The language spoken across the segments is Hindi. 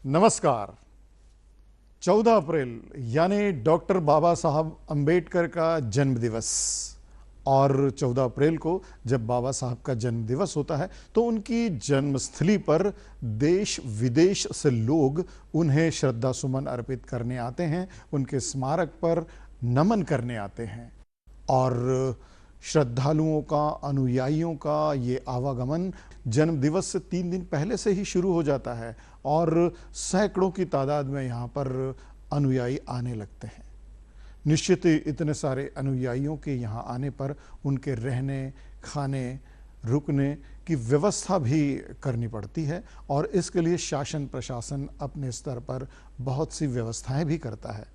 नमस्कार। 14 अप्रैल यानी डॉक्टर बाबा साहब अंबेडकर का जन्म दिवस। और 14 अप्रैल को जब बाबा साहब का जन्म दिवस होता है तो उनकी जन्मस्थली पर देश विदेश से लोग उन्हें श्रद्धा सुमन अर्पित करने आते हैं, उनके स्मारक पर नमन करने आते हैं। और श्रद्धालुओं का, अनुयायियों का ये आवागमन जन्म दिवस से 3 दिन पहले से ही शुरू हो जाता है और सैकड़ों की तादाद में यहाँ पर अनुयायी आने लगते हैं। निश्चित ही इतने सारे अनुयायियों के यहाँ आने पर उनके रहने, खाने, रुकने की व्यवस्था भी करनी पड़ती है और इसके लिए शासन प्रशासन अपने स्तर पर बहुत सी व्यवस्थाएं भी करता है।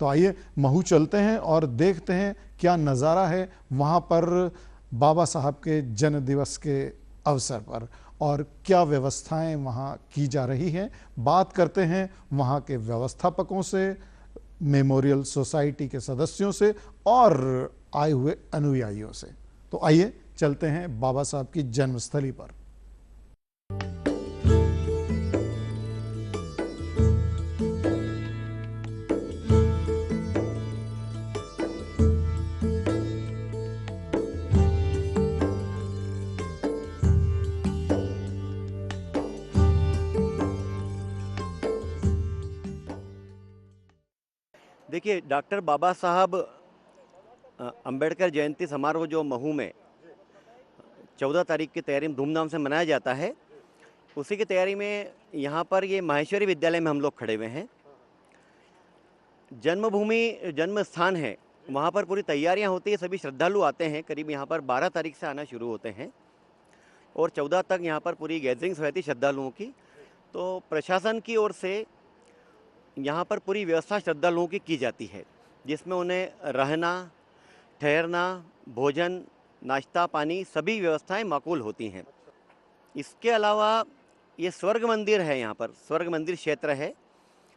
तो आइए महू चलते हैं और देखते हैं क्या नज़ारा है वहाँ पर बाबा साहब के जन्म दिवस के अवसर पर और क्या व्यवस्थाएं वहाँ की जा रही हैं। बात करते हैं वहाँ के व्यवस्थापकों से, मेमोरियल सोसाइटी के सदस्यों से और आए हुए अनुयायियों से। तो आइए चलते हैं बाबा साहब की जन्मस्थली पर। देखिए, डॉक्टर बाबा साहब अंबेडकर जयंती समारोह जो महू में 14 तारीख की तैयारी में धूमधाम से मनाया जाता है, उसी की तैयारी में यहाँ पर ये माहेश्वरी विद्यालय में हम लोग खड़े हुए हैं। जन्मभूमि जन्म स्थान है, वहाँ पर पूरी तैयारियाँ होती है, सभी श्रद्धालु आते हैं। करीब यहाँ पर 12 तारीख से आना शुरू होते हैं और 14 तक यहाँ पर पूरी गैदरिंग्स रहती है श्रद्धालुओं की। तो प्रशासन की ओर से यहाँ पर पूरी व्यवस्था श्रद्धालुओं की जाती है, जिसमें उन्हें रहना, ठहरना, भोजन, नाश्ता, पानी सभी व्यवस्थाएं माकूल होती हैं। इसके अलावा ये स्वर्ग मंदिर है, यहाँ पर स्वर्ग मंदिर क्षेत्र है,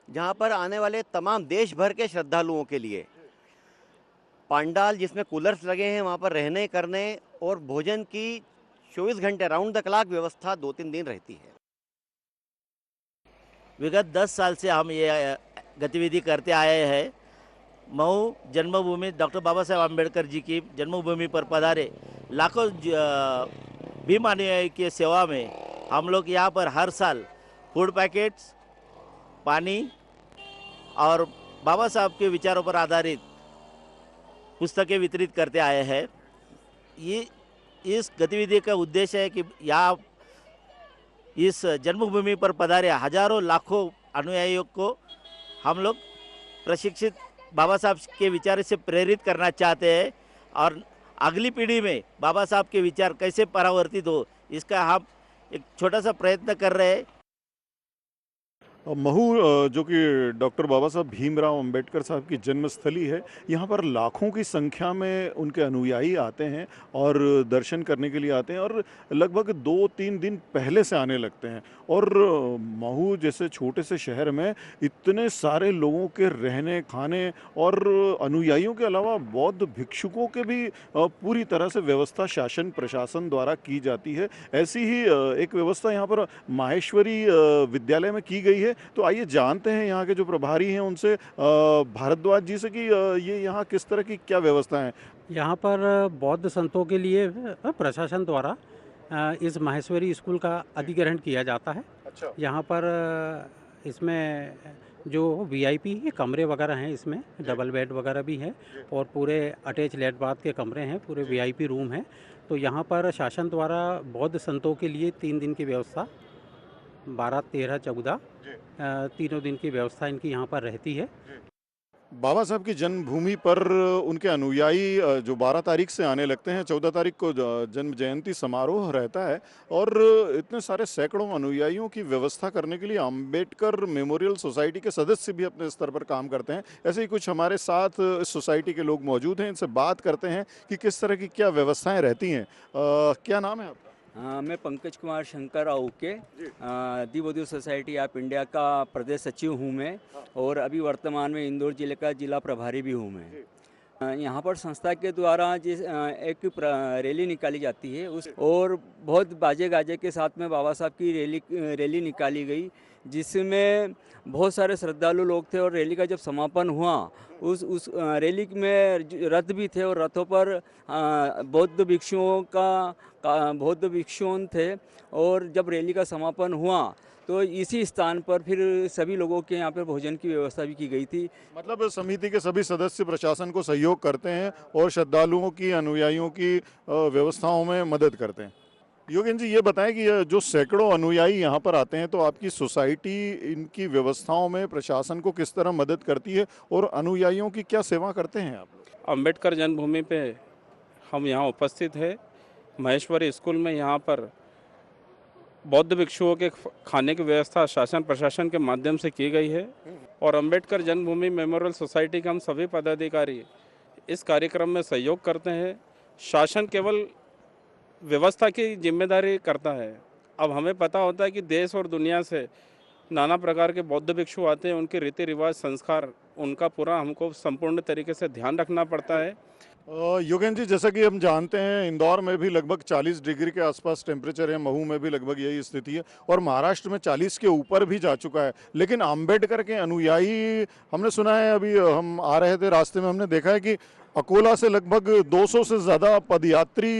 जहाँ पर आने वाले तमाम देश भर के श्रद्धालुओं के लिए पांडाल जिसमें कूलर्स लगे हैं, वहाँ पर रहने करने और भोजन की 24 घंटे राउंड द क्लॉक व्यवस्था 2-3 दिन रहती है। विगत 10 साल से हम ये गतिविधि करते आए हैं। महू जन्मभूमि डॉक्टर बाबा साहेब अम्बेडकर जी की जन्मभूमि पर पधारे लाखों भीम अनुयायी की सेवा में हम लोग यहाँ पर हर साल फूड पैकेट्स, पानी और बाबा साहब के विचारों पर आधारित पुस्तकें वितरित करते आए हैं। ये इस गतिविधि का उद्देश्य है कि यहाँ इस जन्मभूमि पर पधारे हजारों लाखों अनुयायियों को हम लोग प्रशिक्षित बाबा साहब के विचार से प्रेरित करना चाहते हैं और अगली पीढ़ी में बाबा साहब के विचार कैसे परावर्तित हो, इसका हम एक छोटा सा प्रयत्न कर रहे हैं। महू जो कि डॉक्टर बाबा साहब भीमराव अंबेडकर साहब की जन्मस्थली है, यहाँ पर लाखों की संख्या में उनके अनुयायी आते हैं और दर्शन करने के लिए आते हैं और लगभग 2-3 दिन पहले से आने लगते हैं। और महू जैसे छोटे से शहर में इतने सारे लोगों के रहने, खाने और अनुयायियों के अलावा बौद्ध भिक्षुकों के भी पूरी तरह से व्यवस्था शासन प्रशासन द्वारा की जाती है। ऐसी ही एक व्यवस्था यहाँ पर माहेश्वरी विद्यालय में की गई है। तो आइए जानते हैं यहाँ के जो प्रभारी हैं उनसे, भारद्वाज जी से, कि ये यहाँ किस तरह की क्या व्यवस्था है। यहाँ पर बौद्ध संतों के लिए प्रशासन द्वारा इस माहेश्वरी स्कूल का अधिग्रहण किया जाता है। अच्छा। यहाँ पर इसमें जो वीआईपी कमरे वगैरह हैं, इसमें डबल बेड वगैरह भी है और पूरे अटैच लेट बाथ के कमरे हैं, पूरे वीआईपी रूम हैं। तो यहाँ पर शासन द्वारा बौद्ध संतों के लिए 3 दिन की व्यवस्था, 12, 13, 14 तीनों दिन की व्यवस्था इनकी यहाँ पर रहती है। बाबा साहब की जन्मभूमि पर उनके अनुयायी जो 12 तारीख से आने लगते हैं, 14 तारीख को जन्म जयंती समारोह रहता है और इतने सारे सैकड़ों अनुयायियों की व्यवस्था करने के लिए अंबेडकर मेमोरियल सोसाइटी के सदस्य भी अपने स्तर पर काम करते हैं। ऐसे ही कुछ हमारे साथ इस सोसाइटी के लोग मौजूद हैं, इनसे बात करते हैं कि किस तरह की क्या व्यवस्थाएं रहती हैं। क्या नाम है आपका? हाँ, मैं पंकज कुमार शंकर ओके, दीबोधी सोसाइटी ऑफ इंडिया का प्रदेश सचिव हूँ मैं और अभी वर्तमान में इंदौर जिले का जिला प्रभारी भी हूँ मैं। यहाँ पर संस्था के द्वारा एक रैली निकाली जाती है और बहुत बाजे गाजे के साथ में बाबा साहब की रैली निकाली गई, जिसमें बहुत सारे श्रद्धालु लोग थे। और रैली का जब समापन हुआ उस रैली में रथ भी थे और रथों पर बौद्ध भिक्षुओं थे। और जब रैली का समापन हुआ तो इसी स्थान पर फिर सभी लोगों के यहाँ पर भोजन की व्यवस्था भी की गई थी। मतलब समिति के सभी सदस्य प्रशासन को सहयोग करते हैं और श्रद्धालुओं की, अनुयायियों की व्यवस्थाओं में मदद करते हैं। योगेन जी, ये बताएं कि ये जो सैकड़ों अनुयायी यहाँ पर आते हैं, तो आपकी सोसाइटी इनकी व्यवस्थाओं में प्रशासन को किस तरह मदद करती है और अनुयायियों की क्या सेवा करते हैं आप लोग? अम्बेडकर जन्मभूमि पे हम यहाँ उपस्थित है। महेश्वरी स्कूल में यहाँ पर बौद्ध भिक्षुओं के खाने की व्यवस्था शासन प्रशासन के माध्यम से की गई है और अम्बेडकर जन्मभूमि मेमोरियल सोसाइटी के हम सभी पदाधिकारी इस कार्यक्रम में सहयोग करते हैं। शासन केवल व्यवस्था की जिम्मेदारी करता है। अब हमें पता होता है कि देश और दुनिया से नाना प्रकार के बौद्ध भिक्षु आते हैं, उनके रीति रिवाज, संस्कार, उनका पूरा हमको संपूर्ण तरीके से ध्यान रखना पड़ता है। योगेन जी, जैसा कि हम जानते हैं, इंदौर में भी लगभग 40 डिग्री के आसपास टेम्परेचर है, महू में भी लगभग यही स्थिति है और महाराष्ट्र में 40 के ऊपर भी जा चुका है। लेकिन अम्बेडकर के अनुयायी, हमने सुना है, अभी हम आ रहे थे रास्ते में हमने देखा है कि अकोला से लगभग 200 से ज़्यादा पदयात्री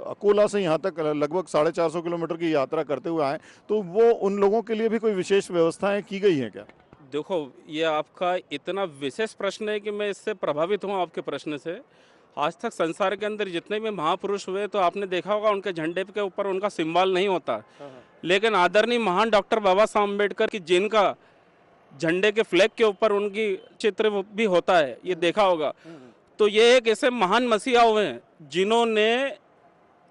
अकोला से यहाँ तक लगभग 450 किलोमीटर की यात्रा करते हुए आए। तो वो उन लोगों के लिए भी कोई विशेष व्यवस्थाएं की गई हैं क्या? देखो, ये आपका इतना विशेष प्रश्न है कि मैं इससे प्रभावित हूँ आपके प्रश्न से। आज तक संसार के अंदर जितने भी महापुरुष हुए तो आपने देखा होगा उनके झंडे के ऊपर उनका सिंबल नहीं होता, लेकिन आदरणीय महान डॉक्टर बाबा साहब अम्बेडकर की जिनका झंडे के फ्लैग के ऊपर उनकी चित्र भी होता है, ये देखा होगा। तो ये एक ऐसे महान मसीहा हुए हैं जिन्होंने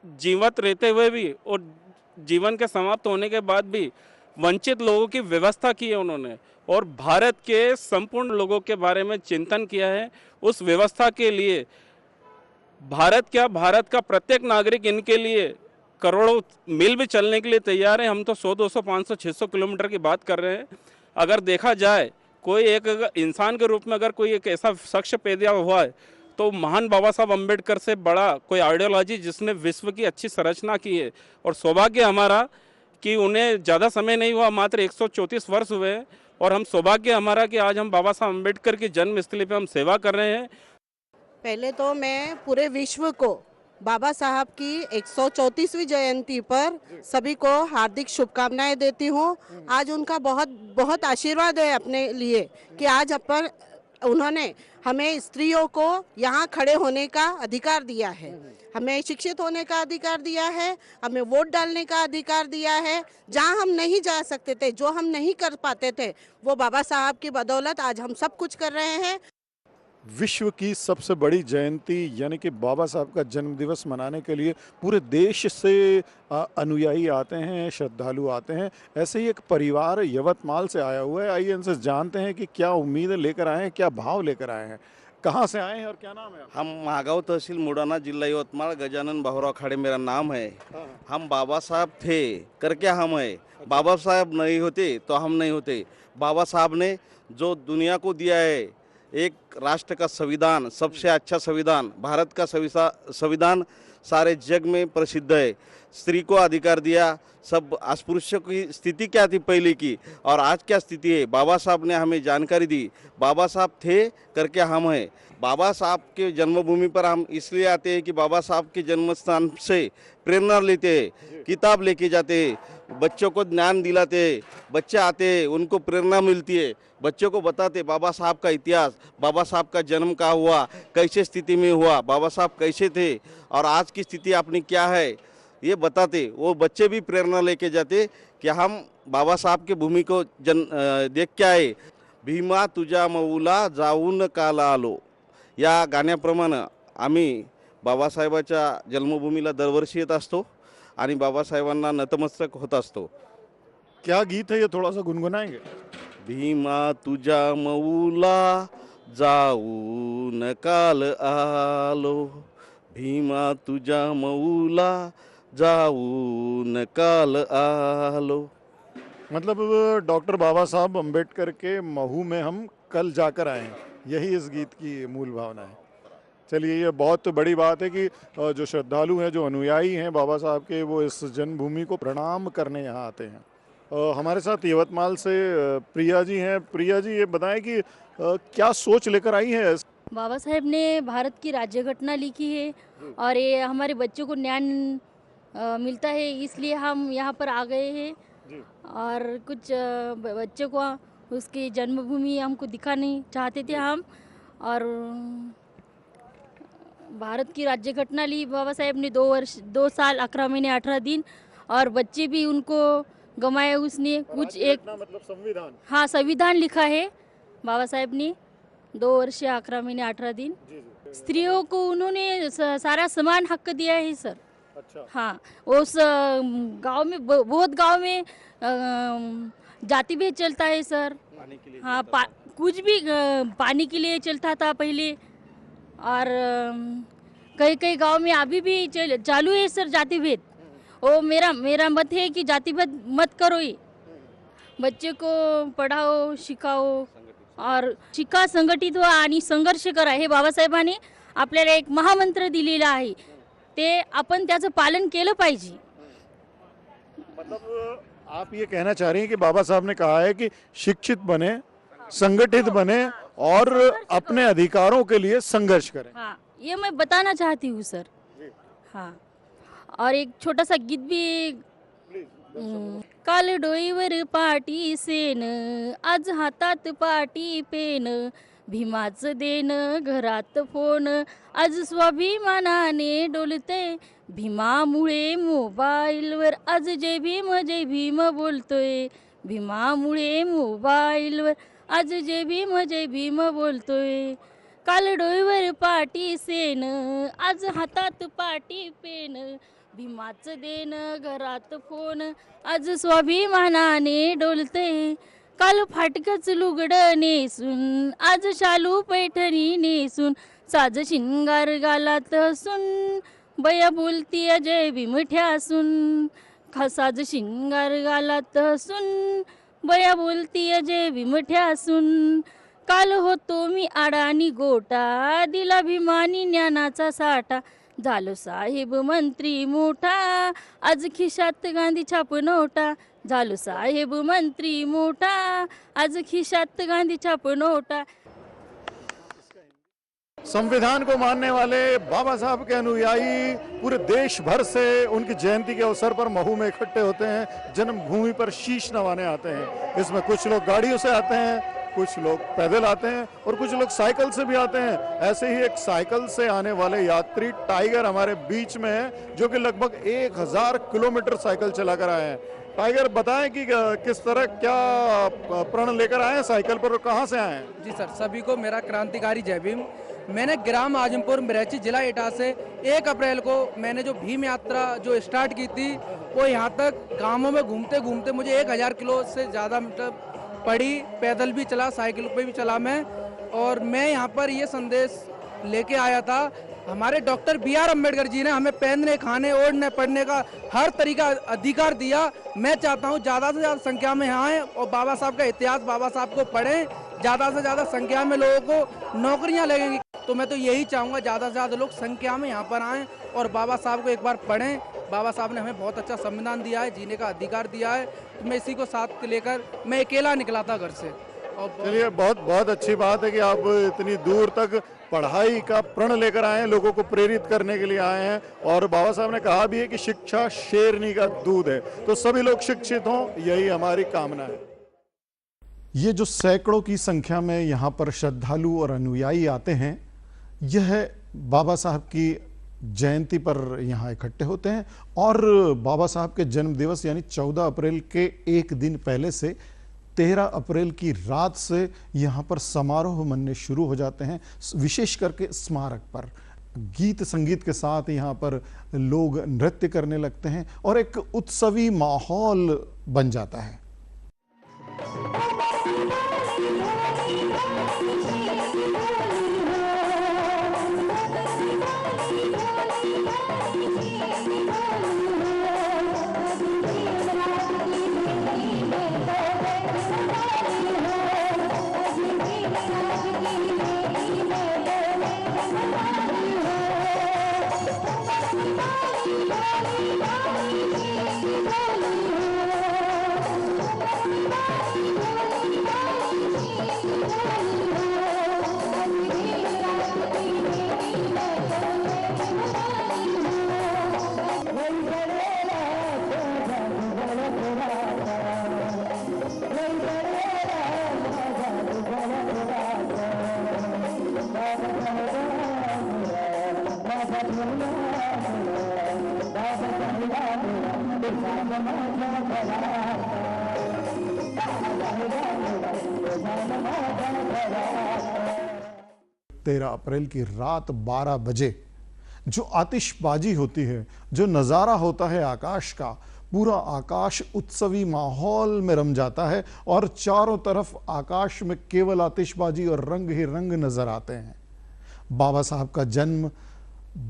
जीवित रहते हुए भी और जीवन के समाप्त होने के बाद भी वंचित लोगों की व्यवस्था की है उन्होंने, और भारत के संपूर्ण लोगों के बारे में चिंतन किया है। उस व्यवस्था के लिए भारत का प्रत्येक नागरिक इनके लिए करोड़ों मील भी चलने के लिए तैयार है। हम तो 100, 200, 500, 600 किलोमीटर की बात कर रहे हैं। अगर देखा जाए, कोई एक इंसान के रूप में अगर कोई एक ऐसा शख्स पैदा हुआ है तो महान बाबा साहब अम्बेडकर से बड़ा कोई आइडियोलॉजी जिसने विश्व की अच्छी संरचना की है। और सौभाग्य हमारा कि उन्हें ज़्यादा समय नहीं हुआ, मात्र 134 वर्ष हुए हैं, और हम सौभाग्य हमारा कि आज हम बाबा साहब अम्बेडकर की जन्मस्थली पे हम सेवा कर रहे हैं। पहले तो मैं पूरे विश्व को बाबा साहब की 134वीं जयंती पर सभी को हार्दिक शुभकामनाएं देती हूँ। आज उनका बहुत बहुत आशीर्वाद है अपने लिए कि आज उन्होंने हमें स्त्रियों को यहाँ खड़े होने का अधिकार दिया है, हमें शिक्षित होने का अधिकार दिया है, हमें वोट डालने का अधिकार दिया है। जहाँ हम नहीं जा सकते थे, जो हम नहीं कर पाते थे, वो बाबा साहब की बदौलत आज हम सब कुछ कर रहे हैं। विश्व की सबसे बड़ी जयंती यानी कि बाबा साहब का जन्म दिवस मनाने के लिए पूरे देश से अनुयायी आते हैं, श्रद्धालु आते हैं। ऐसे ही एक परिवार यवतमाल से आया हुआ है। आइए इनसे जानते हैं कि क्या उम्मीदें लेकर आए हैं, क्या भाव लेकर आए हैं, कहाँ से आए हैं और क्या नाम है आपका? हम महागांव तहसील मुड़ाना, जिला यवतमाल, गजानन बाबूराव खाड़े मेरा नाम है। हम बाबा साहब थे करके हम है, बाबा साहब नहीं होते तो हम नहीं होते। बाबा साहब ने जो दुनिया को दिया है, एक राष्ट्र का संविधान, सबसे अच्छा संविधान, भारत का संविधान सारे जग में प्रसिद्ध है। स्त्री को अधिकार दिया। सब अस्पृश्य की स्थिति क्या थी पहले की और आज क्या स्थिति है, बाबा साहब ने हमें जानकारी दी। बाबा साहब थे करके हम हैं। बाबा साहब के जन्मभूमि पर हम इसलिए आते हैं कि बाबा साहब के जन्म स्थान से प्रेरणा लेते हैं, किताब लेके जाते हैं, बच्चों को ज्ञान दिलाते हैं। बच्चे आते हैं, उनको प्रेरणा मिलती है, बच्चों को बताते बाबा साहब का इतिहास, बाबा साहब का जन्म कहाँ हुआ, कैसे स्थिति में हुआ, बाबा साहब कैसे थे और आज की स्थिति अपनी क्या है, ये बताते। वो बच्चे भी प्रेरणा लेके जाते कि हम बाबा साहब के भूमि को देख के आए। भीमा तुझ्या मऊला जाऊन काला आलो, या गाण्याप्रमाणे आम्ही बाबासाहेबाच्या जन्मभूमीला दरवर्षी येत असतो आणि बाबासाहेबांना नतमस्तक होत असतो। क्या गीत है ये, थोड़ा सा गुनगुनाएंगे? भीमा तुझ्या मऊला जाऊन काल आलो, भीमा तुझ्या मऊला जाऊन काल आलो। मतलब डॉक्टर बाबा साहब अम्बेडकर के महू में हम कल जाकर आए हैं, यही इस गीत की मूल भावना है। चलिए, ये बहुत बड़ी बात है कि जो श्रद्धालु हैं, जो अनुयायी हैं बाबा साहब के, वो इस जन्मभूमि को प्रणाम करने यहाँ आते हैं। हमारे साथ यवतमाल से प्रिया जी हैं। प्रिया जी, ये बताएं कि क्या सोच लेकर आई हैं? बाबा साहेब ने भारत की राज्य घटना लिखी है और ये हमारे बच्चों को ज्ञान मिलता है, इसलिए हम यहाँ पर आ गए हैं। और कुछ बच्चों को उसकी जन्मभूमि हमको दिखानी चाहते थे हम। और भारत की राज्य घटना ली बाबा साहेब ने 2 साल 11 महीने 18 दिन, और बच्चे भी उनको गंवाए उसने। कुछ एक मतलब संविधान। हाँ, संविधान लिखा है बाबा साहेब ने, 2 वर्ष 11 महीने 18 दिन। स्त्रियों को उन्होंने सारा समान हक दिया है सर। अच्छा। हाँ, उस गांव में बहुत गांव में जाति भेद चलता है सर। हाँ, कुछ भी पानी के लिए चलता था पहले, और कई कई गांव में अभी भी चालू है सर जाति भेद। वो मेरा मत है कि जाति भेद मत करो, ये बच्चे को पढ़ाओ शिकाओ और शिका संघटित व्हा आणि संघर्ष करा, हे बाबासाहेबांनी आपल्याला एक महामंत्र दिलेला आहे, ते आपण त्याचं पालन केलं पाहिजे। मतलब आप ये कहना चाह रही हैं कि बाबा साहब ने कहा है कि शिक्षित बने, संगठित बने और अपने अधिकारों के लिए संघर्ष करें। हाँ, ये मैं बताना चाहती हूँ सर। हाँ, और एक छोटा सा गीत भी। काल डोईवर पाटी सेन, आज हातात पाटी पेन, भीमाचं देन घरात फोन, आज स्वाभिमानाने डोलते, भीमामुळे मोबाईलवर आज जय भीम बोलतोय, भीमामुळे मोबाईलवर आज जय भीम बोलतोय। काल डोईवर पाटी सेन, आज हातात पाटी पेन, भीमाचं देन घरात फोन, आज स्वाभिमानाने डोलते, काल फाटकच लुगडं नेसून, आज शालू पैठणी नेसून, साज शिंगार गालात हसून, बया बोलती जय भीम ठ्यासून, साज शिंगार गालात हसून, बया बोलती जय भीम ठ्यासून। काल होतो मी आडानी गोटा, दिला भीमानी ज्ञानाचा साठा, झालो साहेब मंत्री मोठा, आज खिशात गांधी छाप नोटा, झालो साहेब मंत्री मोठा, आज खिशात गांधी छाप नोटा। संविधान को मानने वाले बाबा साहब के अनुयायी पूरे देश भर से उनकी जयंती के अवसर पर महू में इकट्ठे होते हैं, जन्मभूमि पर शीश नवाने आते हैं। इसमें कुछ लोग गाड़ियों से आते हैं, कुछ लोग पैदल आते हैं और कुछ लोग साइकिल से भी आते हैं। ऐसे ही एक साइकिल से आने वाले यात्री टाइगर हमारे बीच में है, जो कि लगभग 1000 किलोमीटर साइकिल चलाकर आए हैं। टाइगर, बताएं कि किस तरह क्या प्रण लेकर आए हैं साइकिल पर और कहां से आए हैं? जी सर, सभी को मेरा क्रांतिकारी जय भीम। मैंने ग्राम आजमपुर मिरैची जिला एटा से 1 अप्रैल को मैंने जो भीम यात्रा जो स्टार्ट की थी, वो यहाँ तक गांवों में घूमते घूमते मुझे 1000 किलो से ज़्यादा मतलब पड़ी, पैदल भी चला, साइकिल पे भी चला मैं। और मैं यहाँ पर ये संदेश लेके आया था, हमारे डॉक्टर BR अम्बेडकर जी ने हमें पहनने, खाने, ओढ़ने, पढ़ने का हर तरीका अधिकार दिया। मैं चाहता हूँ ज़्यादा से ज़्यादा संख्या में यहाँ आएँ और बाबा साहब का इतिहास, बाबा साहब को पढ़ें। ज़्यादा से ज़्यादा संख्या में लोगों को नौकरियाँ लगेंगी, तो मैं तो यही चाहूँगा ज़्यादा से ज़्यादा लोग संख्या में यहाँ पर आएँ और बाबा साहब को एक बार पढ़ें। बाबा साहब ने हमें बहुत अच्छा संविधान दिया है, जीने का अधिकार दिया है, तो मैं इसी को साथ लेकर मैं अकेला निकला था घर से। और चलिए, बहुत बहुत अच्छी बात है कि आप इतनी दूर तक पढ़ाई का प्रण लेकर आए हैं, लोगों को प्रेरित करने के लिए आए हैं। और बाबा साहब ने कहा भी है कि शिक्षा शेरनी का दूध है, तो सभी लोग शिक्षित हों, यही हमारी कामना है। ये जो सैकड़ों की संख्या में यहाँ पर श्रद्धालु और अनुयायी आते हैं, यह बाबा साहब की जयंती पर यहाँ इकट्ठे होते हैं। और बाबा साहब के जन्म दिवस यानी 14 अप्रैल के एक दिन पहले से 13 अप्रैल की रात से यहाँ पर समारोह मनने शुरू हो जाते हैं। विशेष करके स्मारक पर गीत संगीत के साथ यहाँ पर लोग नृत्य करने लगते हैं और एक उत्सवी माहौल बन जाता है। तेरह अप्रैल की रात 12 बजे जो आतिशबाजी होती है, जो नज़ारा होता है आकाश का, पूरा आकाश उत्सवी माहौल में रम जाता है और चारों तरफ आकाश में केवल आतिशबाजी और रंग ही रंग नजर आते हैं। बाबा साहब का जन्म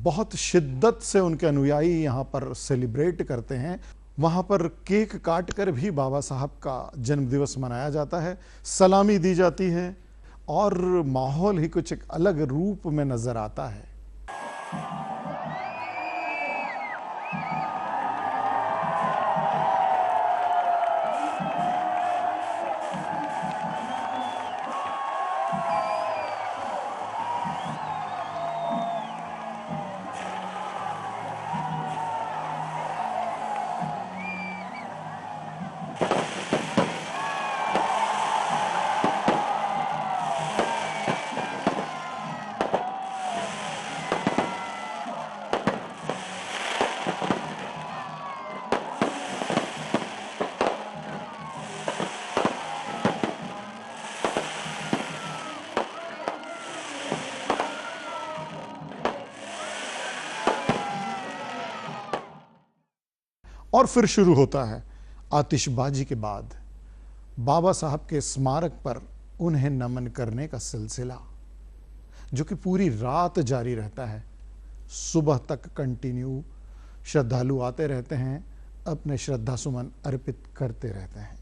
बहुत शिद्दत से उनके अनुयायी यहाँ पर सेलिब्रेट करते हैं। वहाँ पर केक काट कर भी बाबा साहब का जन्मदिवस मनाया जाता है, सलामी दी जाती है और माहौल ही कुछ एक अलग रूप में नजर आता है। और फिर शुरू होता है आतिशबाजी के बाद बाबा साहब के स्मारक पर उन्हें नमन करने का सिलसिला, जो कि पूरी रात जारी रहता है। सुबह तक कंटिन्यू श्रद्धालु आते रहते हैं, अपने श्रद्धा सुमन अर्पित करते रहते हैं।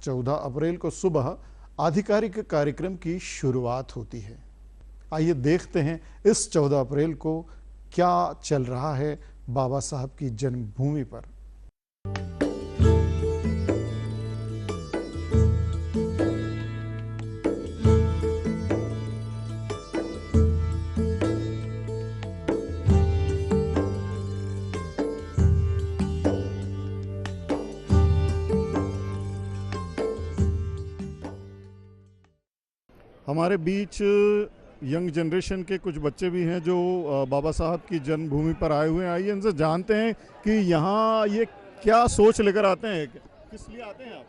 14 अप्रैल को सुबह आधिकारिक कार्यक्रम की शुरुआत होती है। आइए देखते हैं इस 14 अप्रैल को क्या चल रहा है बाबा साहब की जन्मभूमि पर। हमारे बीच यंग जनरेशन के कुछ बच्चे भी हैं जो बाबा साहब की जन्मभूमि पर आए हुए हैं। आइए इनसे जानते हैं कि यहाँ ये क्या सोच लेकर आते हैं, किस लिए आते हैं आप?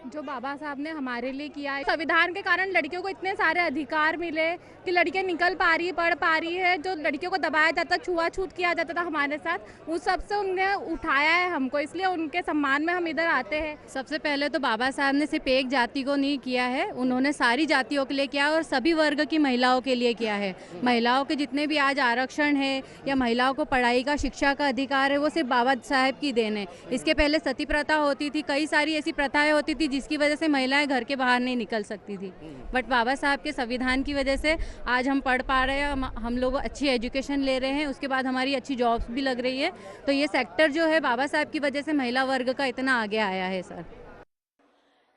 जो बाबा साहब ने हमारे लिए किया है, संविधान के कारण लड़कियों को इतने सारे अधिकार मिले कि लड़कियां निकल पा रही, पढ़ पा रही है। जो लड़कियों को दबाया जाता, छुआछूत किया जाता था हमारे साथ, उस सब से उन्हें उठाया है हमको, इसलिए उनके सम्मान में हम इधर आते हैं। सबसे पहले तो बाबा साहब ने सिर्फ एक जाति को नहीं किया है, उन्होंने सारी जातियों के लिए किया और सभी वर्ग की महिलाओं के लिए किया है। महिलाओं के जितने भी आज आरक्षण है या महिलाओं को पढ़ाई का, शिक्षा का अधिकार है, वो सिर्फ बाबा साहब की देन है। इसके पहले सती प्रथा होती थी, कई सारी ऐसी प्रथाएं होती थी जिसकी वजह से महिलाएं घर के बाहर नहीं निकल सकती थी। बट बाबा साहब के संविधान की वजह से आज हम पढ़ पा रहे हैं, हम लोग अच्छी एजुकेशन ले रहे हैं, उसके बाद हमारी अच्छी जॉब्स भी लग रही है। तो ये सेक्टर जो है बाबा साहब की वजह से महिला वर्ग का इतना आगे आया है। सर,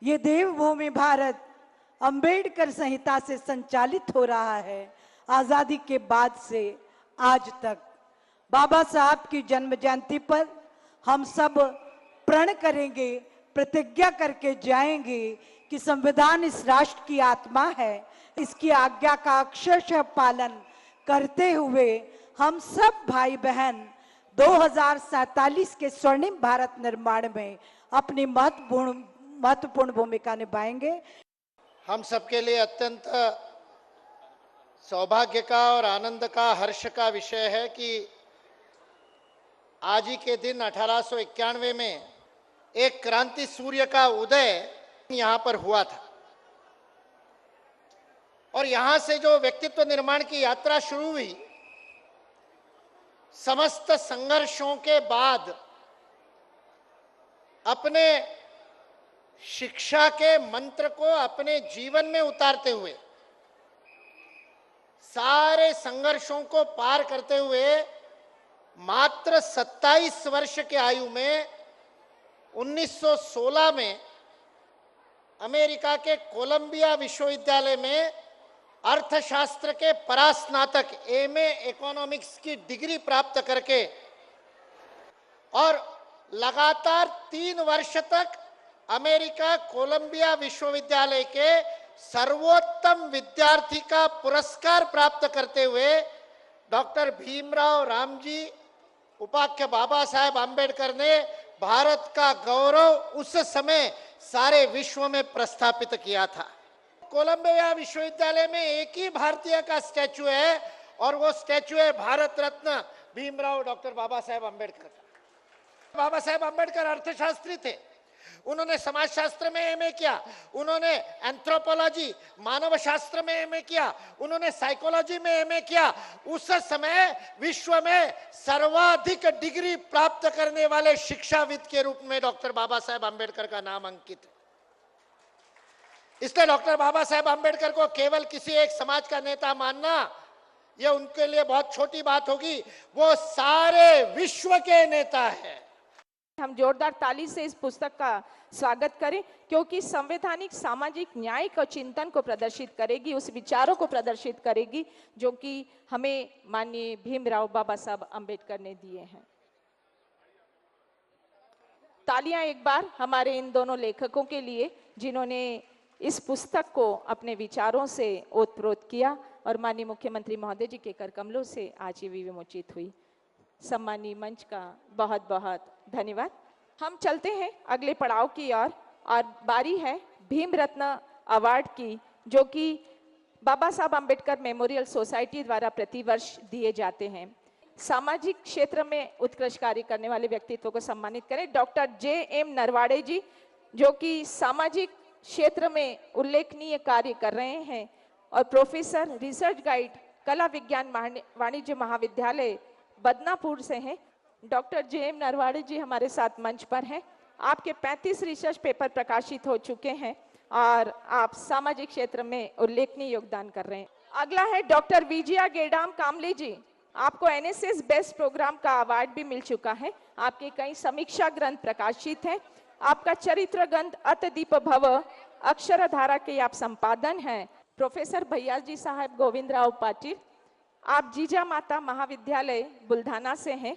ये देवभूमि भारत अंबेडकर संहिता से संचालित हो रहा है। आजादी के बाद से आज तक बाबा साहब की जन्म जयंती पर हम सब प्रण करेंगे, प्रतिज्ञा करके जाएंगे कि संविधान इस राष्ट्र की आत्मा है। इसकी आज्ञा का अक्षरशः पालन करते हुए हम सब भाई बहन 2047 के स्वर्णिम भारत निर्माण में अपनी महत्वपूर्ण भूमिका निभाएंगे। हम सबके लिए अत्यंत सौभाग्य का और आनंद का, हर्ष का विषय है कि आज ही के दिन 1891 में एक क्रांति सूर्य का उदय यहाँ पर हुआ था और यहाँ से जो व्यक्तित्व निर्माण की यात्रा शुरू हुई, समस्त संघर्षों के बाद अपने शिक्षा के मंत्र को अपने जीवन में उतारते हुए, सारे संघर्षों को पार करते हुए मात्र 27 वर्ष के आयु में 1916 में अमेरिका के कोलंबिया विश्वविद्यालय में अर्थशास्त्र के परास्नातक एमए इकोनॉमिक्स की डिग्री प्राप्त करके और लगातार 3 वर्ष तक अमेरिका कोलंबिया विश्वविद्यालय के सर्वोत्तम विद्यार्थी का पुरस्कार प्राप्त करते हुए डॉक्टर भीमराव रामजी उपाख्य बाबा साहेब आम्बेडकर ने भारत का गौरव उस समय सारे विश्व में प्रस्थापित किया था। कोलंबिया विश्वविद्यालय में एक ही भारतीय का स्टैचू है और वो स्टैचू है भारत रत्न भीमराव डॉक्टर बाबा साहेब आम्बेडकर का। बाबा साहेब आम्बेडकर अर्थशास्त्री थे, उन्होंने समाजशास्त्र में एमए किया, उन्होंने एंथ्रोपोलॉजी मानव शास्त्र में एमए किया, उन्होंने साइकोलॉजी में एमए किया। उस समय विश्व में सर्वाधिक डिग्री प्राप्त करने वाले शिक्षाविद के रूप में डॉक्टर बाबा साहेब आम्बेडकर का नाम अंकित है। इसलिए डॉक्टर बाबा साहेब आम्बेडकर को केवल किसी एक समाज का नेता मानना यह उनके लिए बहुत छोटी बात होगी। वो सारे विश्व के नेता है। हम जोरदार ताली से इस पुस्तक का स्वागत करें, क्योंकि संवैधानिक सामाजिक न्याय का चिंतन को प्रदर्शित करेगी, उस विचारों को प्रदर्शित करेगी जो कि हमें माननीय भीमराव बाबा साहब आम्बेडकर ने दिए हैं। तालियां एक बार हमारे इन दोनों लेखकों के लिए जिन्होंने इस पुस्तक को अपने विचारों से ओतप्रोत किया और माननीय मुख्यमंत्री महोदय जी के कर कमलों से आज ये विमोचित हुई। सम्मानीय मंच का बहुत बहुत धन्यवाद। हम चलते हैं अगले पड़ाव की ओर और बारी है भीम रत्न अवार्ड की, जो कि बाबा साहब आम्बेडकर मेमोरियल सोसाइटी द्वारा प्रतिवर्ष दिए जाते हैं। सामाजिक क्षेत्र में उत्कृष्ट कार्य करने वाले व्यक्तित्व को सम्मानित करें। Doctor J.M. नरवाड़े जी, जो कि सामाजिक क्षेत्र में उल्लेखनीय कार्य कर रहे हैं और प्रोफेसर रिसर्च गाइड कला विज्ञान वाणिज्य महाविद्यालय बदनापुर से हैं। Doctor J.M. नरवाड़े जी हमारे साथ मंच पर हैं। आपके 35 रिसर्च पेपर प्रकाशित हो चुके हैं और आप सामाजिक क्षेत्र में उल्लेखनीय योगदान कर रहे हैं। अगला है डॉक्टर विजया गेडाम कामले जी। आपको NSS बेस्ट प्रोग्राम का अवार्ड भी मिल चुका है। आपके कई समीक्षा ग्रंथ प्रकाशित हैं। आपका चरित्र ग्रंथ अतदीप भव अक्षरधारा के आप संपादन हैं। प्रोफेसर भैया जी साहब गोविंदराव पाटिल, आप जीजा माता महाविद्यालय बुल्धाना से हैं।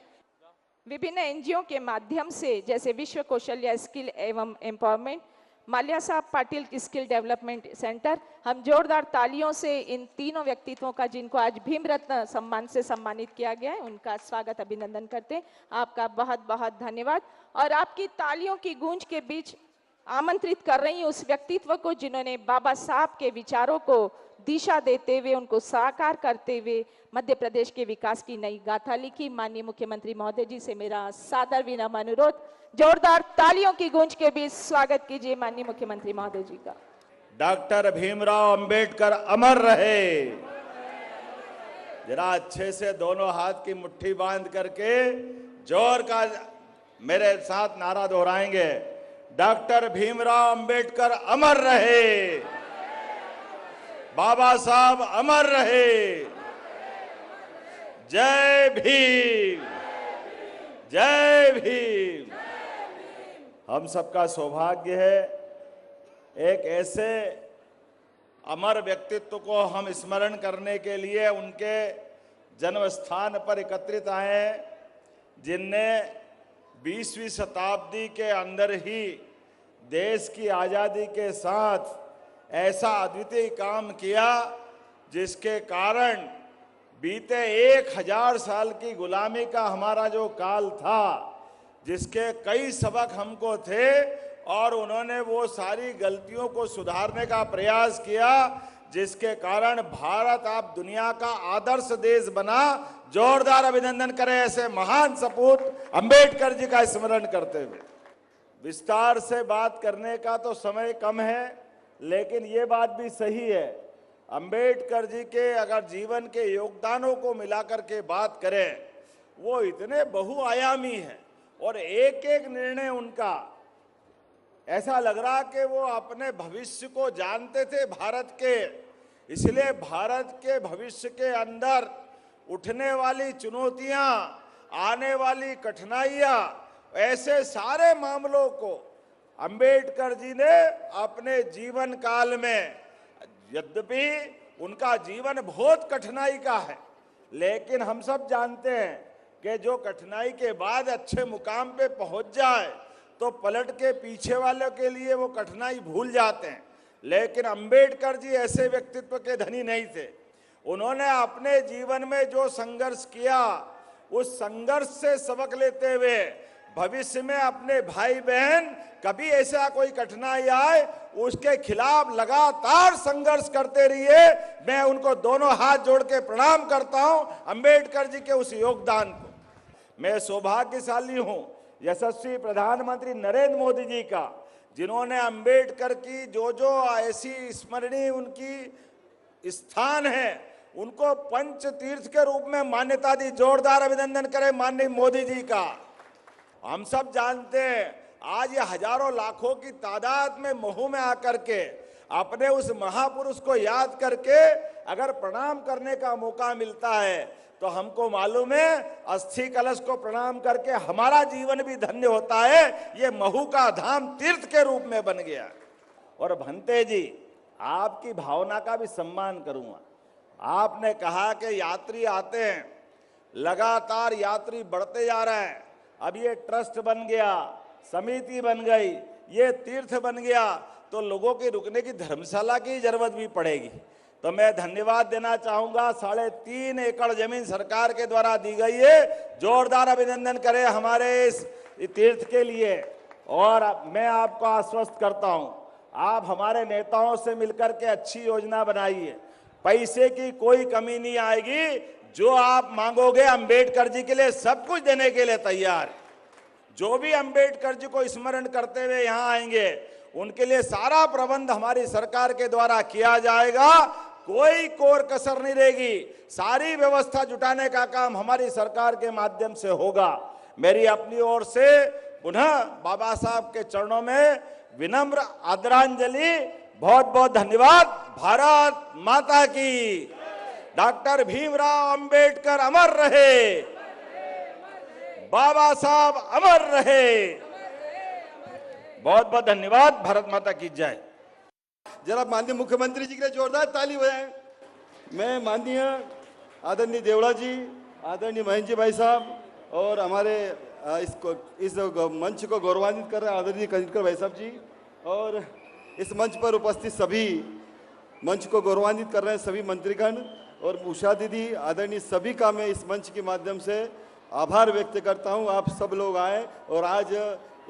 विभिन्न NGO के माध्यम से जैसे विश्व कौशल्य स्किल एवं एम्पावरमेंट, माल्या साहब पाटिल स्किल डेवलपमेंट सेंटर। हम जोरदार तालियों से इन तीनों व्यक्तित्वों का, जिनको आज भीम रत्न सम्मान से सम्मानित किया गया है, उनका स्वागत अभिनंदन करते हैं। आपका बहुत बहुत धन्यवाद। और आपकी तालियों की गूंज के बीच आमंत्रित कर रही हूं उस व्यक्तित्व को जिन्होंने बाबा साहब के विचारों को दिशा देते हुए, उनको साकार करते हुए मध्य प्रदेश के विकास की नई गाथा लिखी। माननीय मुख्यमंत्री महोदय जी से मेरा सादर विनम्र अनुरोध, जोरदार तालियों की गूंज के बीच स्वागत कीजिए माननीय मुख्यमंत्री महोदय जी का। डॉक्टर भीमराव अंबेडकर अमर रहे। जरा अच्छे से दोनों हाथ की मुट्ठी बांध करके जोर का मेरे साथ नारा दोहराएंगे, डॉक्टर भीमराव अंबेडकर अमर रहे, बाबा साहब अमर रहे, जय भीम, जय भीम। हम सबका सौभाग्य है एक ऐसे अमर व्यक्तित्व को हम स्मरण करने के लिए उनके जन्म स्थान पर एकत्रित आए हैं, जिनने 20वीं शताब्दी के अंदर ही देश की आज़ादी के साथ ऐसा अद्वितीय काम किया जिसके कारण बीते 1000 साल की गुलामी का हमारा जो काल था, जिसके कई सबक हमको थे और उन्होंने वो सारी गलतियों को सुधारने का प्रयास किया, जिसके कारण भारत अब दुनिया का आदर्श देश बना। जोरदार अभिनंदन करें ऐसे महान सपूत अंबेडकर जी का स्मरण करते हुए। विस्तार से बात करने का तो समय कम है, लेकिन ये बात भी सही है, अंबेडकर जी के अगर जीवन के योगदानों को मिलाकर के बात करें, वो इतने बहुआयामी हैं और एक एक निर्णय उनका ऐसा लग रहा कि वो अपने भविष्य को जानते थे भारत के। इसलिए भारत के भविष्य के अंदर उठने वाली चुनौतियां, आने वाली कठिनाइयां, ऐसे सारे मामलों को अंबेडकर जी ने अपने जीवन काल में, यद्यपि उनका जीवन बहुत कठिनाई का है, लेकिन हम सब जानते हैं कि जो कठिनाई के बाद अच्छे मुकाम पे पहुंच जाए तो पलट के पीछे वालों के लिए वो कठिनाई भूल जाते हैं। लेकिन अंबेडकर जी ऐसे व्यक्तित्व के धनी नहीं थे। उन्होंने अपने जीवन में जो संघर्ष किया, उस संघर्ष से सबक लेते हुए भविष्य में अपने भाई बहन कभी ऐसा कोई कठिनाई आए उसके खिलाफ लगातार संघर्ष करते रहिए। मैं उनको दोनों हाथ जोड़ के प्रणाम करता हूं, अंबेडकर जी के उस योगदान को। मैं सौभाग्यशाली हूं यशस्वी प्रधानमंत्री नरेंद्र मोदी जी का, जिन्होंने अंबेडकर की जो जो ऐसी स्मरणीय उनकी स्थान है उनको पंच तीर्थ के रूप में मान्यता दी। जोरदार अभिनंदन करें माननीय मोदी जी का। हम सब जानते हैं आज ये हजारों लाखों की तादाद में महू में आकर के अपने उस महापुरुष को याद करके अगर प्रणाम करने का मौका मिलता है तो हमको मालूम है अस्थि कलश को प्रणाम करके हमारा जीवन भी धन्य होता है। ये महू का धाम तीर्थ के रूप में बन गया। और भंते जी, आपकी भावना का भी सम्मान करूंगा। आपने कहा कि यात्री आते हैं, लगातार यात्री बढ़ते जा रहे हैं। अब ये ट्रस्ट बन गया, समिति बन गई, ये तीर्थ बन गया, तो लोगों के रुकने की धर्मशाला की जरूरत भी पड़ेगी। तो मैं धन्यवाद देना चाहूंगा। 3.5 एकड़ जमीन सरकार के द्वारा दी गई है। जोरदार अभिनंदन करें हमारे इस तीर्थ के लिए। और मैं आपको आश्वस्त करता हूं, आप हमारे नेताओं से मिलकर के अच्छी योजना बनाइए। पैसे की कोई कमी नहीं आएगी। जो आप मांगोगे अंबेडकर जी के लिए सब कुछ देने के लिए तैयार। जो भी अंबेडकर जी को स्मरण करते हुए यहाँ आएंगे उनके लिए सारा प्रबंध हमारी सरकार के द्वारा किया जाएगा। कोई कोर कसर नहीं रहेगी। सारी व्यवस्था जुटाने का काम हमारी सरकार के माध्यम से होगा। मेरी अपनी ओर से पुनः बाबा साहब के चरणों में विनम्र आदरांजलि। बहुत बहुत धन्यवाद। भारत माता की। डॉक्टर भीमराव अंबेडकर अमर रहे, बाबा साहब अमर रहे। बहुत बहुत धन्यवाद। भारत माता की जय। जरा माननीय मुख्यमंत्री जी के लिए जोरदार ताली बजाएं। मैं माननीय आदरणीय देवड़ा जी, आदरणीय महेंद्र जी भाई साहब और हमारे इस मंच को गौरवान्वित कर रहे हैं आदरणीय कनिष्कर भाई साहब जी, और इस मंच पर उपस्थित सभी मंच को गौरवान्वित कर रहे हैं सभी मंत्रीगण और उषा दीदी, आदरणीय सभी का मैं इस मंच के माध्यम से आभार व्यक्त करता हूं। आप सब लोग आए और आज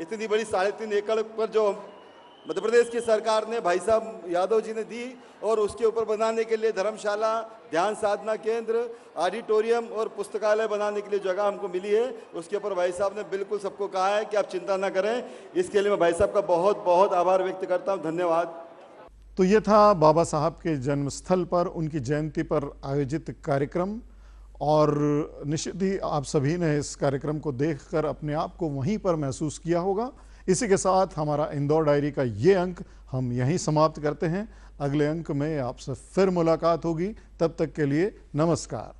इतनी बड़ी 3.5 एकड़ पर जो मध्य प्रदेश की सरकार ने भाई साहब यादव जी ने दी और उसके ऊपर बनाने के लिए धर्मशाला, ध्यान साधना केंद्र, ऑडिटोरियम और पुस्तकालय बनाने के लिए जगह हमको मिली है, उसके ऊपर भाई साहब ने बिल्कुल सबको कहा है कि आप चिंता ना करें। इसके लिए मैं भाई साहब का बहुत बहुत आभार व्यक्त करता हूँ। धन्यवाद। तो ये था बाबा साहब के जन्मस्थल पर उनकी जयंती पर आयोजित कार्यक्रम, और निश्चित ही आप सभी ने इस कार्यक्रम को देखकर अपने आप को वहीं पर महसूस किया होगा। इसी के साथ हमारा इंदौर डायरी का ये अंक हम यहीं समाप्त करते हैं। अगले अंक में आपसे फिर मुलाकात होगी। तब तक के लिए नमस्कार।